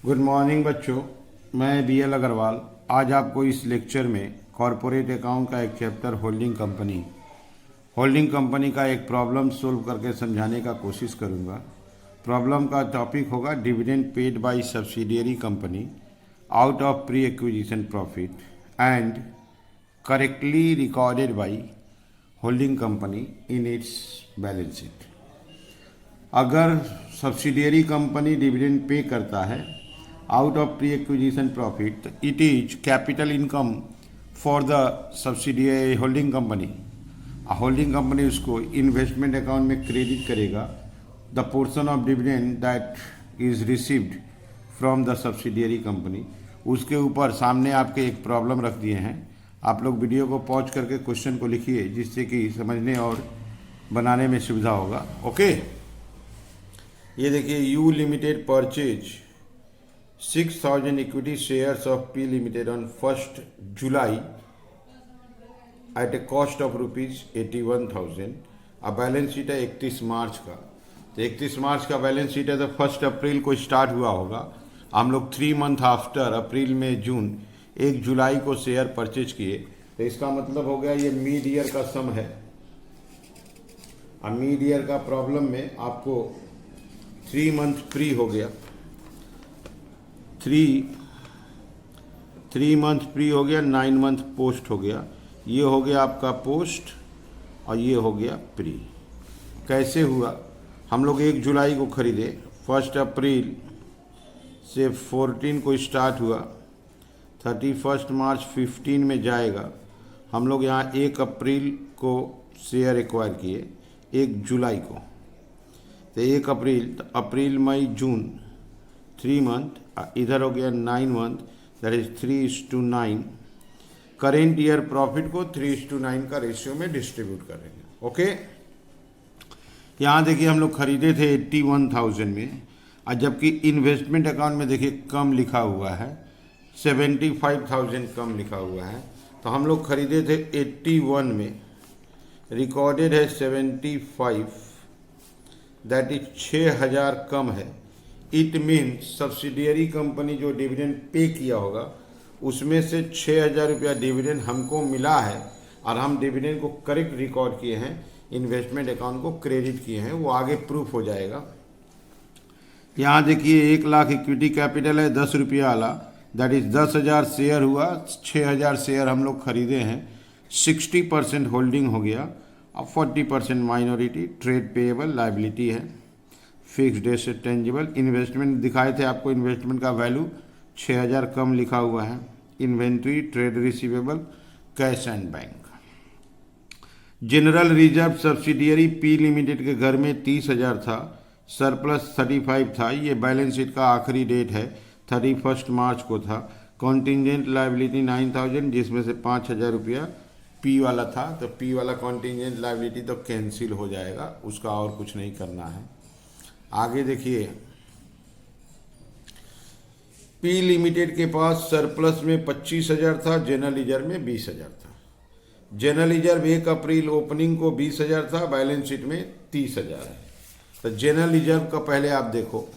Good morning बच्चों, मैं BL Agarwal आज आपको इस लेक्चर में कॉरपोरेट अकाउंट का एक चैप्टर होल्डिंग कंपनी का एक प्रॉब्लम सोल्व करके समझाने का कोशिश करूंगा। प्रॉब्लम का टॉपिक होगा dividend paid by subsidiary company out of pre acquisition profit and correctly recorded by holding company in its balance sheet. अगर सब्सिडियरी कंपनी डिविडेंड पे करता है out of pre-acquisition profit, it is capital income for the subsidiary holding company. Holding company उसको investment account में credit करेगा the portion of dividend that is received from the subsidiary company. उसके ऊपर सामने आपके एक प्रॉब्लम रख दिए हैं। आप लोग वीडियो को पॉज करके क्वेश्चन को लिखिए जिससे कि समझने और बनाने में सुविधा होगा। ओके, ये देखिए, you limited purchase 6,000 equity shares of P Limited on 1st July at a cost of rupees 81,000। अब बैलेंस शीट है 31 मार्च का, तो 31 मार्च का बैलेंस शीट है तो 1 अप्रैल को स्टार्ट हुआ होगा। हम लोग 3 मंथ आफ्टर अप्रैल में जून 1 जुलाई को शेयर परचेज किए, तो इसका मतलब हो गया ये मिड ईयर का सम है। अब मिड ईयर का प्रॉब्लम में आपको 3 मंथ प्री हो गया, 3 मंथ प्री हो गया, 9 मंथ पोस्ट हो गया। ये हो गया आपका पोस्ट और ये हो गया प्री। कैसे हुआ? हम लोग 1 जुलाई को खरीदे, 1 अप्रैल से 14 को स्टार्ट हुआ, 31 मार्च 15 में जाएगा। हम लोग यहाँ 1 अप्रैल को शेयर एक्वायर किए, 1 जुलाई को, तो 1 अप्रैल, तो अप्रैल मई जून 3 मंथ, इधर हो गया 9 month, that is 3:9। Current year profit को 3:9 का रेशियो में डिस्ट्रीब्यूट करेंगे। ओके, यहाँ देखिए हम लोग खरीदे थे 81,000 में, और जबकि इन्वेस्टमेंट अकाउंट में देखिए कम लिखा हुआ है, 75,000 कम लिखा हुआ है। तो हम लोग खरीदे थे 81 में, रिकॉर्डेड है 75, दैट इज 6,000 कम है। इट मीन्स सब्सिडियरी कंपनी जो डिविडेंड पे किया होगा उसमें से 6,000 रुपया डिविडेंड हमको मिला है, और हम डिविडेंड को करेक्ट रिकॉर्ड किए हैं, इन्वेस्टमेंट अकाउंट को क्रेडिट किए हैं, वो आगे प्रूफ हो जाएगा। यहाँ देखिए 1 लाख इक्विटी कैपिटल है 10 रुपया वाला, दैट इज 10,000 शेयर हुआ, 6,000 शेयर हम लोग खरीदे हैं, 60% होल्डिंग हो गया, अब 40% माइनॉरिटी ट्रेड पेएबल लायबिलिटी है, फिक्स्ड एसेट टेंजिबल। इन्वेस्टमेंट दिखाए थे आपको, इन्वेस्टमेंट का वैल्यू 6,000 कम लिखा हुआ है। Inventory, trade receivable, cash and bank. General reserve subsidiary P limited के घर में 30,000 था, सरप्लस 35 था। ये बैलेंस शीट का आखिरी डेट है, 31 मार्च को था। कॉन्टिजेंट लायबिलिटी 9,000, जिसमें से 5,000 रुपया पी वाला था, तो पी वाला कॉन्टिजेंट लायबिलिटी तो कैंसिल हो जाएगा, उसका और कुछ नहीं करना है। आगे देखिए, पी लिमिटेड के पास सरप्लस में 25,000 था, जनरल रिजर्व में 20,000 था। जनरल रिजर्व 1 अप्रैल ओपनिंग को 20,000 था, बैलेंस शीट में 30,000 है। तो जनरल रिजर्व का पहले आप देखो,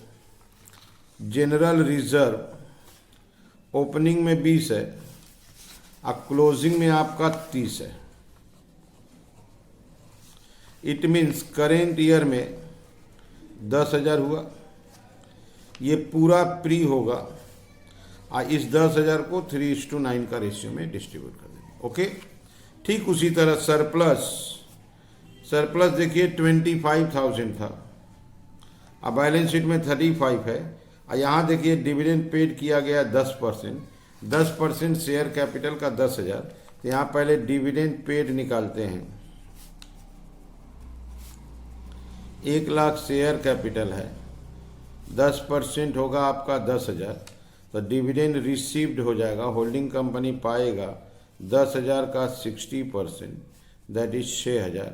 जनरल रिजर्व ओपनिंग में 20 है और क्लोजिंग में आपका 30 है। इट मीन्स करेंट ईयर में 10,000 हुआ, ये पूरा प्री होगा, और इस 10,000 को 3:9 का रेशियो में डिस्ट्रीब्यूट कर देंगे। ओके, ठीक उसी तरह सरप्लस देखिए 25,000 था, अब बैलेंस शीट में 35 है, और यहाँ देखिए डिविडेंड पेड किया गया 10% शेयर कैपिटल का 10,000। तो यहाँ पहले डिविडेंड पेड निकालते हैं। 1 लाख शेयर कैपिटल है, 10% होगा आपका 10,000, तो डिविडेंड रिसीव्ड हो जाएगा, होल्डिंग कंपनी पाएगा 10,000 का 60%, दैट इज 6,000।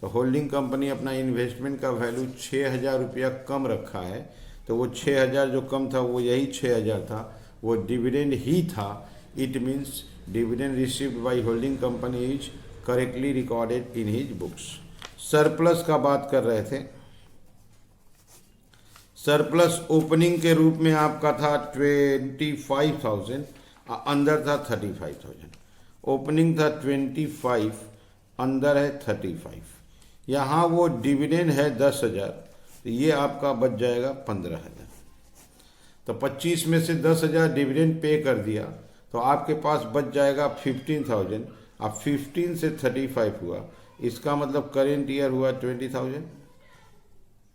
तो होल्डिंग कंपनी अपना इन्वेस्टमेंट का वैल्यू 6,000 रुपया कम रखा है, तो वो 6,000 जो कम था वो यही 6,000 था, वो डिविडेंड ही था। It means dividend received by holding company is correctly recorded in his books. Surplus का बात कर रहे थे, सरप्लस ओपनिंग के रूप में आपका था 25,000, अंदर था 35,000। ओपनिंग था 25, अंदर है 35। यहाँ वो डिविडेंड है 10,000, तो ये आपका बच जाएगा 15,000। तो 25 में से 10,000 डिविडेंड पे कर दिया, तो आपके पास बच जाएगा 15,000। अब 15 से 35 हुआ, इसका मतलब करेंट ईयर हुआ 20,000।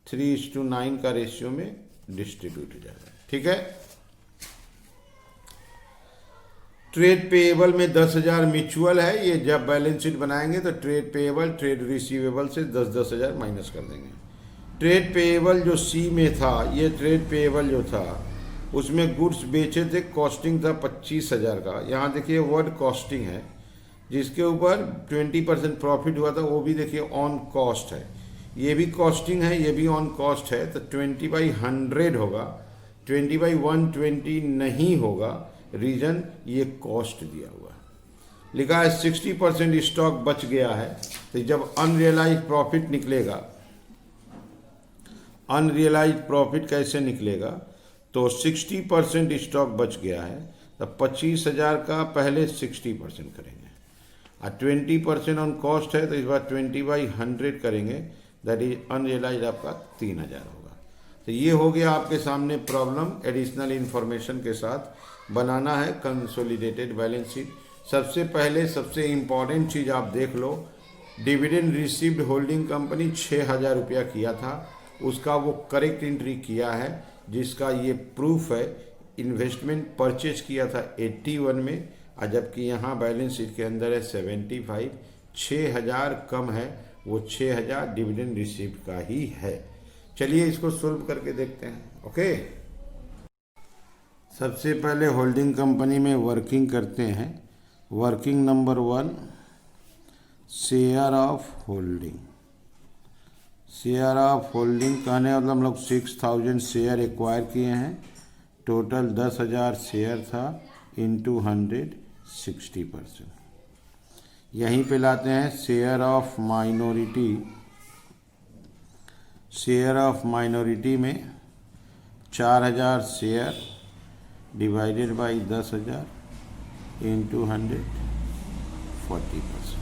3:9 का रेशियो में डिस्ट्रीब्यूट हो जाएगा। ठीक है। ट्रेड पेएबल में 10,000 म्यूचुअल है, ये जब बैलेंस शीट बनाएंगे तो ट्रेड पेएबल ट्रेड रिसीवेबल से 10,000 माइनस कर देंगे। ट्रेड पेएबल जो सी में था, ये ट्रेड पेएबल जो था उसमें गुड्स बेचे थे, कॉस्टिंग था 25,000 का। यहाँ देखिए वर्ड कॉस्टिंग है, जिसके ऊपर 20% प्रॉफिट हुआ था, वो भी देखिए ऑन कॉस्ट है। ये भी कॉस्टिंग है, ये भी ऑन कॉस्ट है, तो 20/100 होगा, 20/120 नहीं होगा। रीजन ये कॉस्ट दिया हुआ है। लिखा है 60% स्टॉक बच गया है, तो जब अनरियलाइज प्रॉफिट निकलेगा, अनरियलाइज प्रॉफिट कैसे निकलेगा, तो 60% स्टॉक बच गया है, तो 25,000 का पहले 60% करेंगे, और 20% ऑन कॉस्ट है, तो इस बार 20/100 करेंगे, दैट इज अनरियलाइज आपका 3,000 होगा। तो ये हो गया आपके सामने प्रॉब्लम, एडिशनल इंफॉर्मेशन के साथ बनाना है कंसोलिडेटेड बैलेंस शीट। सबसे पहले सबसे इम्पॉर्टेंट चीज़ आप देख लो, डिविडेंड रिसीव्ड होल्डिंग कंपनी 6,000 रुपया किया था, उसका वो करेक्ट एंट्री किया है, जिसका ये प्रूफ है। इन्वेस्टमेंट परचेज किया था 81 में, और जबकि यहाँ बैलेंस शीट के अंदर है 75। 6,000 कम है, वो 6,000 डिविडेंड रिसीव्ड का ही है। चलिए इसको सोल्व करके देखते हैं। ओके, सबसे पहले होल्डिंग कंपनी में वर्किंग करते हैं। Working number 1, share of holding. Share of holding कहने मतलब हम लोग 6,000 शेयर एक्वायर किए हैं, टोटल 10,000 शेयर था, इंटू 100 60%। यहीं पे लाते हैं share of minority. Share of minority में 4,000 शेयर डिवाइडेड बाई 10,000 इंटू 100 40%।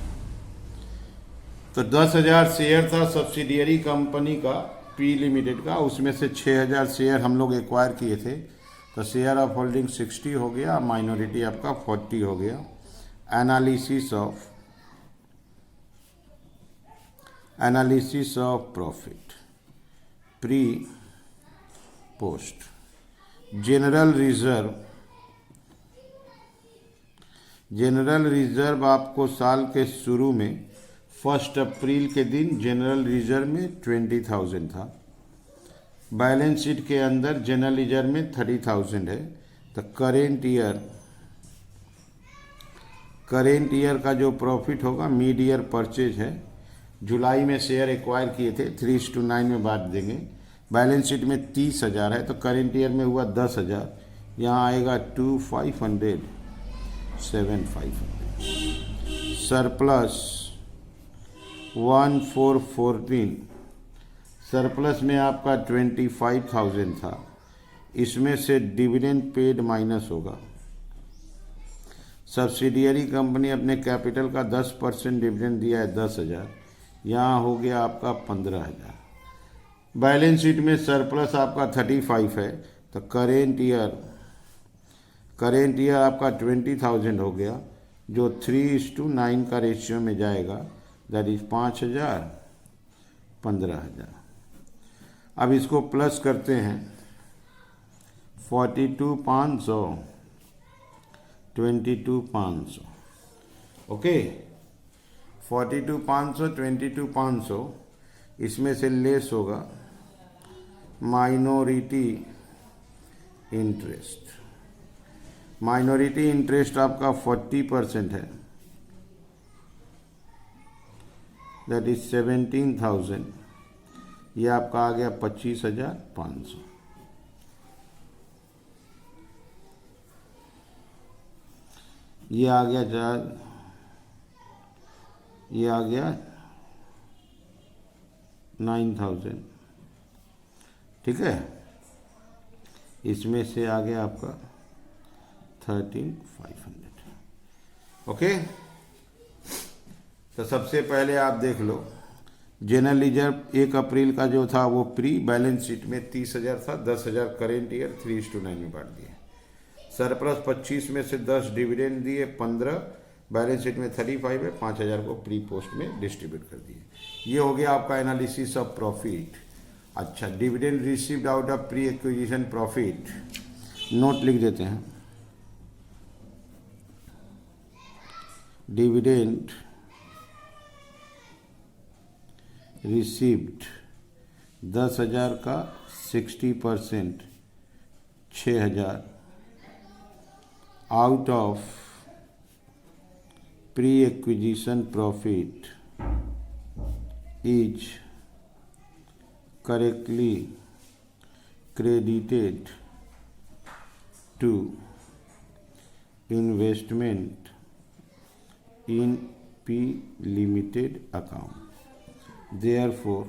तो 10,000 शेयर था सब्सिडियरी कंपनी का, पी लिमिटेड का, उसमें से 6,000 शेयर हम लोग एक्वायर किए थे, तो शेयर ऑफ होल्डिंग 60 हो गया, माइनॉरिटी आपका 40 हो गया। Analysis of profit pre post. General reserve आपको साल के शुरू में 1 अप्रैल के दिन जनरल रिजर्व में 20,000 था। बैलेंस शीट के अंदर जनरल रिजर्व में 30,000 है, तो करेंट ईयर का जो प्रॉफिट होगा, मिड ईयर परचेज है, जुलाई में शेयर एक्वायर किए थे, 3:9 में बांट देंगे। बैलेंस शीट में 30,000 है, तो करेंट ईयर में हुआ 10,000, यहाँ आएगा 2,500 7,500। सरप्लस 1,414, सरप्लस में आपका 25,000 था, इसमें से डिविडेंड पेड माइनस होगा। सब्सिडियरी कंपनी अपने कैपिटल का 10% डिविडेंड दिया है 10,000, यहाँ हो गया आपका 15,000। बैलेंस शीट में सरप्लस आपका 35 है, तो करेंट ईयर आपका 20,000 हो गया, जो 3:9 का रेशियो में जाएगा, दैट इज 5,000 15,000। अब इसको प्लस करते हैं, 42,500 22,500। ओके, 42,500 22,500, इसमें से लेस होगा माइनॉरिटी इंटरेस्ट। माइनॉरिटी इंटरेस्ट आपका 40% है, दैट इज 17,000, ये आपका आ गया 25,500। ये आ गया 9,000। ठीक है, इसमें से आ गया आपका 13,500। ओके, तो सबसे पहले आप देख लो, जनरल रिजर्व 1 अप्रैल का जो था वो प्री बैलेंस शीट में 30,000 था, 10,000 करेंट ईयर 3:9 में बांट दिए। सरप्लस 25 में से 10 डिविडेंड दिए, 15 बैलेंस शीट में 35 है, 5,000 को प्री पोस्ट में डिस्ट्रीब्यूट कर दिए। ये हो गया आपका एनालिसिस ऑफ प्रॉफिट। अच्छा, dividend received out of pre acquisition profit, note लिख देते हैं। डिविडेंड रिसीव्ड 10,000 का 60%, 6,000 out of pre acquisition profit is correctly credited to investment in P limited account. Therefore,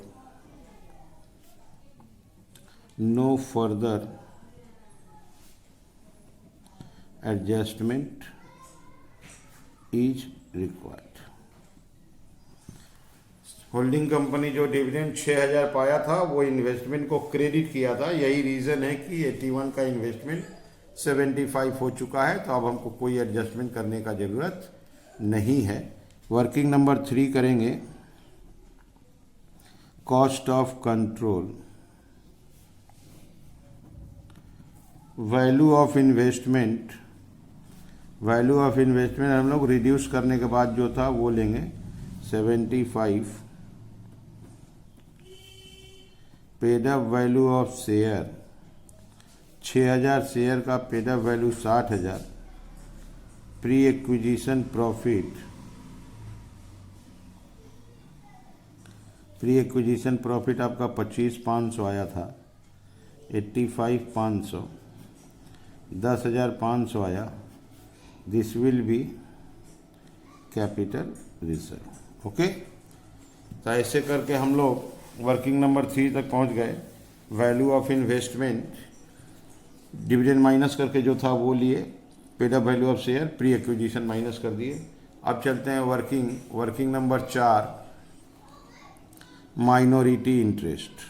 no further adjustment is required. Holding company जो dividend 6,000 पाया था वो investment को credit किया था। यही रीज़न है कि 81 का इन्वेस्टमेंट 75 हो चुका है, तो अब हमको कोई एडजस्टमेंट करने का ज़रूरत नहीं है। वर्किंग नंबर 3 करेंगे, cost of control. Value of investment, value of investment हम लोग रिड्यूस करने के बाद जो था वो लेंगे 75, paid up value of share 6,000 share का paid up value 60,000, pre acquisition profit, pre acquisition profit आपका 25,500 आया था, 85,500, 10,500 आया। This will be capital reserve. Okay, तो ऐसे करके हम लोग वर्किंग नंबर 3 तक पहुंच गए। Value of investment dividend minus करके जो था वो लिए, paid up value of share pre acquisition minus कर दिए। अब चलते हैं working number 4, minority interest.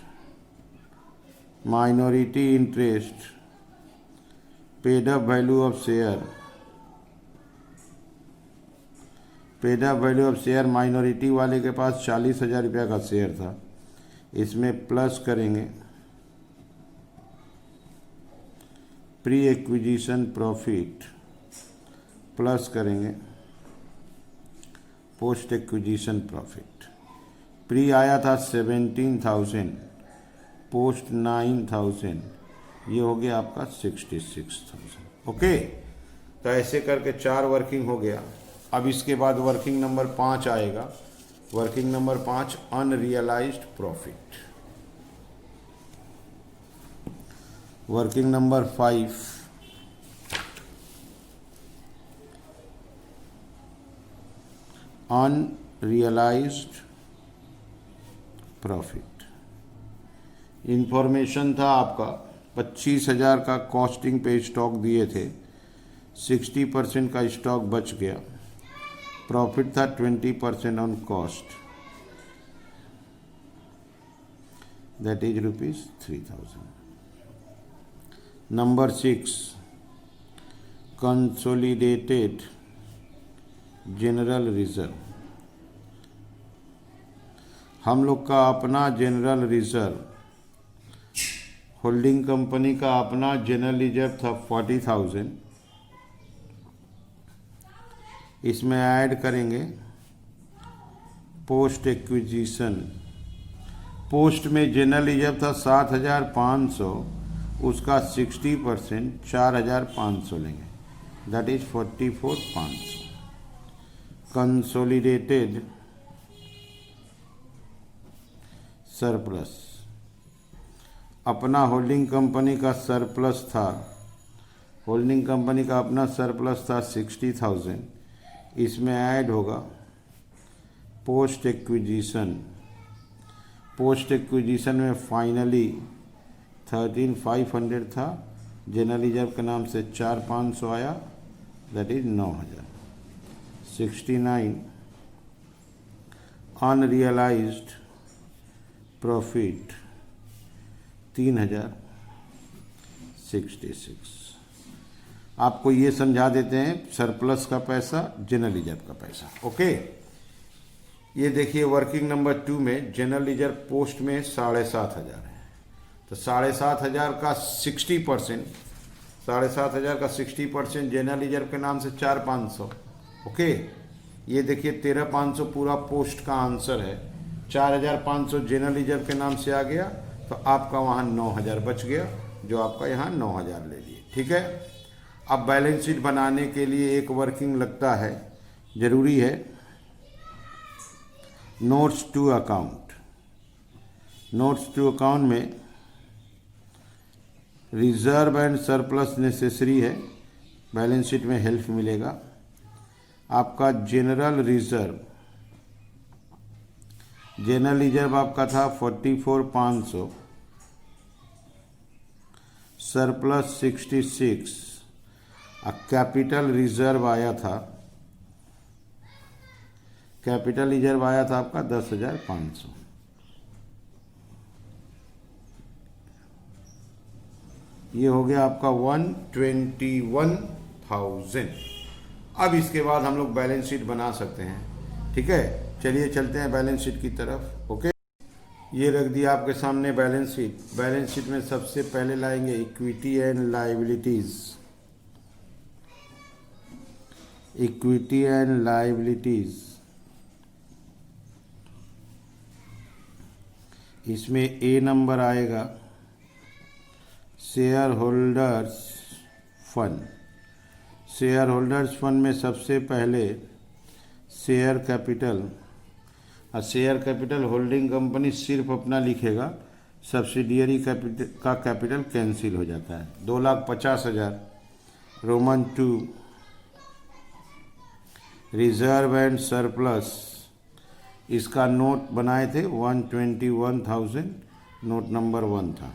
Minority interest paid up value of share, paid up value of share minority वाले के पास 40,000 रुपया का शेयर था, इसमें प्लस करेंगे प्री एक्विजिशन प्रॉफिट, प्लस करेंगे पोस्ट एक्विजिशन प्रॉफिट। प्री आया था 17,000, पोस्ट 9,000, ये हो गया आपका 66,000। ओके, तो ऐसे करके 4 वर्किंग हो गया। अब इसके बाद वर्किंग नंबर 5 आएगा। Working number 5, unrealised profit. Working number 5, unrealised profit. Information था आपका 25,000 का कॉस्टिंग पे स्टॉक दिए थे, 60% का स्टॉक बच गया, प्रॉफिट था 20% on cost, that is ₹3,000। Number 6, consolidated general reserve. हम लोग का अपना जनरल रिजर्व, होल्डिंग कंपनी का अपना जनरल रिजर्व था 40,000, इसमें ऐड करेंगे पोस्ट एक्विजिशन। पोस्ट में जनरल रिजर्व था 7,500, उसका 60% 4,500 लेंगे, दैट इज 44,500। कंसोलिडेटेड सरप्लस, अपना होल्डिंग कंपनी का सरप्लस था, होल्डिंग कंपनी का अपना सरप्लस था 60,000, इसमें ऐड होगा पोस्ट एक्विजिशन। पोस्ट एक्विजिशन में फाइनली 13,500 था, जनरल रिजर्व के नाम से 4,500 आया, दैट इज 9,000। 69 unrealised profit 3,066। आपको ये समझा देते हैं सरप्लस का पैसा, जनरल रिजर्व का पैसा। ओके, ये देखिए वर्किंग नंबर 2 में जनरल रिजर्व पोस्ट में 7,500 है, तो 7,500 का 60%, 7,500 का 60% जनरल रिजर्व के नाम से 4,500। ओके, ये देखिए 13,500 पूरा पोस्ट का आंसर है। 4,500 जनरल रिजर्व के नाम से आ गया, तो आपका वहाँ 9,000 बच गया, जो आपका यहाँ 9,000 ले लिए। ठीक है, अब बैलेंस शीट बनाने के लिए एक वर्किंग लगता है, जरूरी है, notes to account. Notes to account में रिजर्व एंड सरप्लस नेसेसरी है, बैलेंस शीट में हेल्प मिलेगा। आपका जनरल रिजर्व, जनरल रिजर्व आपका था 44,500, सरप्लस 66, कैपिटल रिजर्व आया था, कैपिटल रिजर्व आया था आपका 10,500। ये हो गया आपका 121,000। अब इसके बाद हम लोग बैलेंस शीट बना सकते हैं। ठीक है, चलिए चलते हैं बैलेंस शीट की तरफ। ओके, ये रख दिया आपके सामने बैलेंस शीट। बैलेंस शीट में सबसे पहले लाएंगे equity and liabilities. Equity and liabilities, इसमें ए नंबर आएगा share holders fund. Share holders fund में सबसे पहले शेयर कैपिटल, और शेयर कैपिटल होल्डिंग कंपनी सिर्फ अपना लिखेगा, सब्सिडियरी कैपिटल का कैपिटल कैंसिल हो जाता है। 2,50,000 रोमन 2 रिजर्व एंड सरप्लस, इसका नोट बनाए थे 121,000, नोट नंबर 1 था।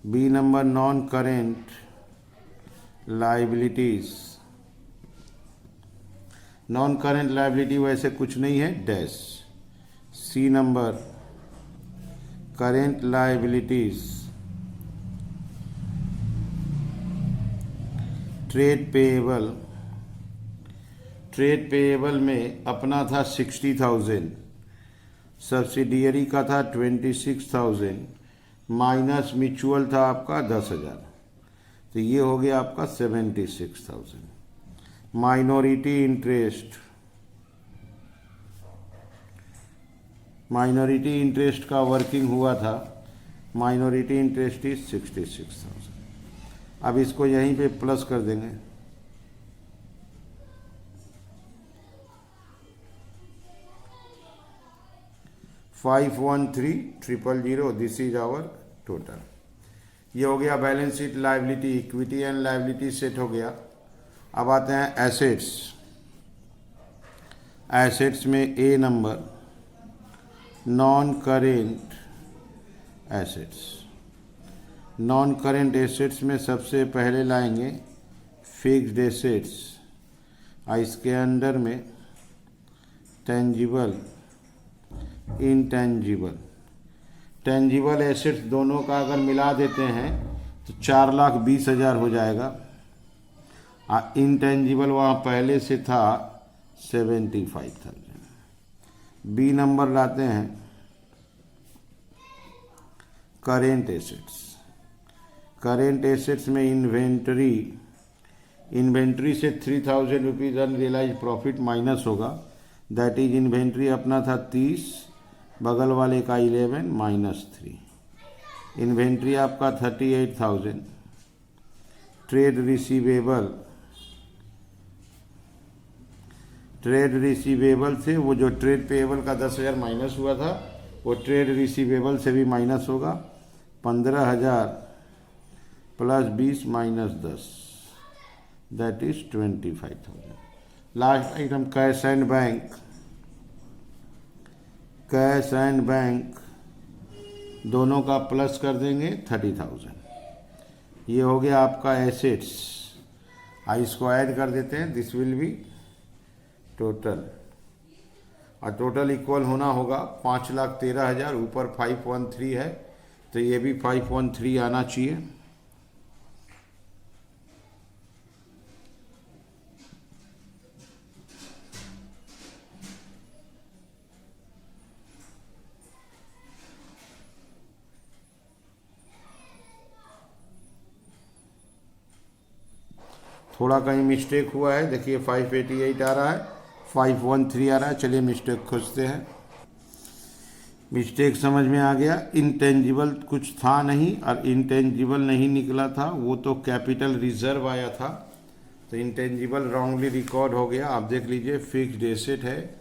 B number non current liabilities, non current liability वैसे कुछ नहीं है, डैश। सी number current liabilities, trade payable, trade payable में अपना था 60,000, सब्सिडियरी का था 26,000, माइनस म्यूचुअल था आपका 10,000, तो ये हो गया आपका 76,000। माइनॉरिटी इंटरेस्ट, माइनॉरिटी इंटरेस्ट का वर्किंग हुआ था, माइनॉरिटी इंटरेस्ट इज 66,000। अब इसको यहीं पे प्लस कर देंगे, $513,000, दिस इज आवर टोटल। ये हो गया balance sheet liability, equity and liability set हो गया। अब आते हैं एसेट्स। एसेट्स में A number non current assets. Non current assets में सबसे पहले लाएंगे फिक्स्ड एसेट्स, और इसके अंडर में टेंजिबल, इंटेंजिबल। टेंजिबल एसेट्स दोनों का अगर मिला देते हैं तो 4,20,000 हो जाएगा, और इंटेंजिबल वहाँ पहले से था 75,000। बी नंबर लाते हैं करेंट एसेट्स। करेंट एसेट्स में इन्वेंटरी, इन्वेंट्री से 3,000 रुपीज़ अनरियलाइज प्रॉफिट माइनस होगा, दैट इज इन्वेंट्री अपना था 30, बगल वाले का 11 माइनस 3, इन्वेंट्री आपका 38,000। ट्रेड रिसीवेबल, ट्रेड रिसीवेबल से वो जो ट्रेड पेएबल का 10,000 माइनस हुआ था, वो ट्रेड रिसीवेबल से भी माइनस होगा। 15,000 plus 20 minus 10, that is 25,000। Last item cash and bank. Cash and bank दोनों का प्लस कर देंगे 30,000। ये हो गया आपका एसेट्स। इसको ऐड कर देते हैं, दिस विल बी टोटल, और टोटल इक्वल होना होगा 5,13,000, ऊपर 513 है तो ये भी 513 आना चाहिए। थोड़ा कहीं मिस्टेक हुआ है, देखिए 588 आ रहा है, 513 आ रहा है। चलिए मिस्टेक खोजते हैं। मिस्टेक समझ में आ गया। इंटेंजिबल कुछ था नहीं, और इंटेंजिबल नहीं निकला था, वो तो कैपिटल रिजर्व आया था, तो इंटेंजिबल रॉन्गली रिकॉर्ड हो गया। आप देख लीजिए फिक्स्ड एसेट है,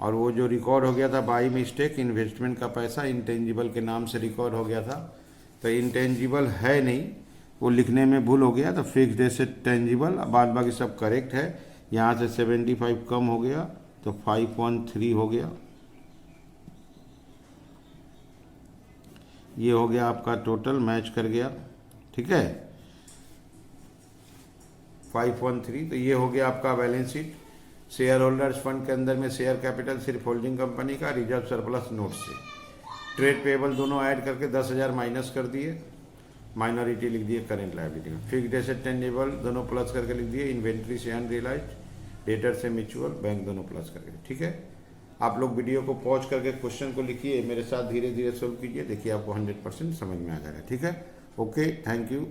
और वो जो रिकॉर्ड हो गया था बाई मिस्टेक, इन्वेस्टमेंट का पैसा इंटेंजिबल के नाम से रिकॉर्ड हो गया था, तो इंटेंजिबल है नहीं, वो लिखने में भूल हो गया, तो फिक्स्ड एसेट टेंजिबल, बाद बाकी सब करेक्ट है। यहाँ से 75 कम हो गया तो 513 हो गया। ये हो गया आपका टोटल, मैच कर गया, ठीक है 513। तो ये हो गया आपका balance sheet. Share holders fund के अंदर में शेयर कैपिटल सिर्फ होल्डिंग कंपनी का, रिजर्व सरप्लस नोट से। ट्रेड पेबल दोनों ऐड करके 10,000 माइनस कर दिए, माइनॉरिटी लिख दिए करेंट लायबिलिटी में। फिक्स्ड एसेट टेंजिबल दोनों प्लस करके लिख दिए, इन्वेंट्री से अनरियलाइज्ड, डेटर से म्यूचुअल, बैंक दोनों प्लस करके, ठीक है। आप लोग वीडियो को पॉज करके क्वेश्चन को लिखिए, मेरे साथ धीरे धीरे सोल्व कीजिए, देखिए आपको 100% समझ में आ जाएगा, ठीक है। Okay, thank you.